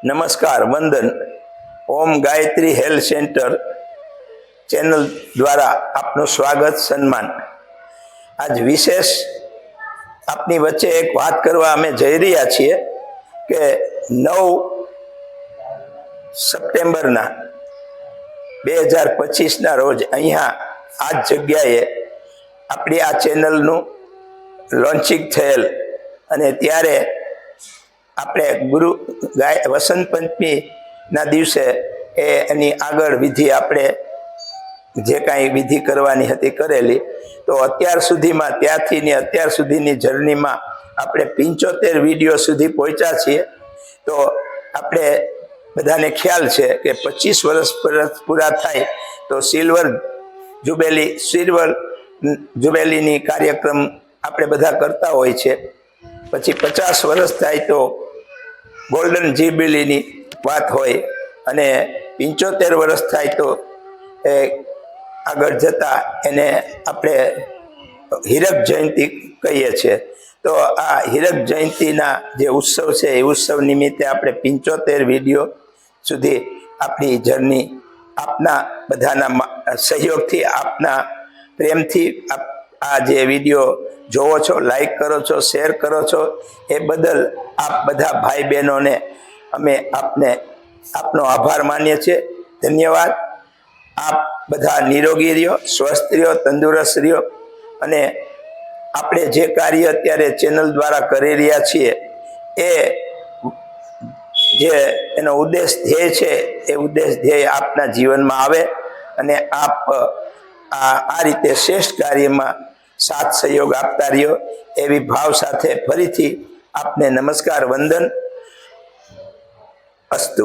નમસ્કાર, વંદન. ઓમ Gayatri health centre channel દ્વારા આપનું સ્વાગત, સન્માન. આજ વિશેષ આપની વચ્ચે એક વાત કરવા અમે જઈ રહ્યા છીએ કે 9 સપ્ટેમ્બરના 2025ના રોજ અહીંયા આ જગ્યાએ આપણી આ ચેનલનું લોન્ચિંગ થયેલ અને ત્યારે આપણે વસંત પંચમીના દિવસે એની આગળ વિધિ આપણે જે કાંઈ વિધિ કરવાની હતી કરેલી. તો અત્યાર સુધીમાં ત્યાંથી ને અત્યાર સુધીની જર્નીમાં આપણે 75 વિડીયો સુધી પહોંચ્યા છીએ. તો આપણે બધાને ખ્યાલ છે કે 25 વર્ષ પૂરા થાય તો સિલ્વર જુબેલીની કાર્યક્રમ આપણે બધા કરતા હોય છે. પછી 50 વર્ષ થાય તો ગોલ્ડન જ્યુબિલીની વાત હોય અને 75 વર્ષ થાય તો એ આગળ જતા એને આપણે હીરક જયંતિ કહીએ છીએ. તો આ હીરક જયંતિના જે ઉત્સવ છે એ ઉત્સવ નિમિત્તે આપણે 75 વિડીયો સુધી આપણી જર્ની આપના બધાના સહયોગથી, આપના પ્રેમથી આ જે વિડીયો જોવો છો, લાઈક કરો છો, શેર કરો છો, એ બદલ આપ બધા ભાઈ બહેનોને અમે આપનો આભાર માનીએ છીએ. ધન્યવાદ. આપ બધા નિરોગી રહ્યો, સ્વસ્થ રહ્યો, તંદુરસ્ત રહ્યો અને આપણે જે કાર્ય અત્યારે ચેનલ દ્વારા કરી રહ્યા છીએ એનો ઉદ્દેશ ધ્યેય છે એ ઉદ્દેશ ધ્યેય આપના જીવનમાં આવે અને આપ આ રીતે શ્રેષ્ઠ કાર્યમાં સાથ સહયોગ આપતા રહ્યો એવી ભાવ સાથે ફરીથી આપને નમસ્કાર, વંદન. અસ્તુ.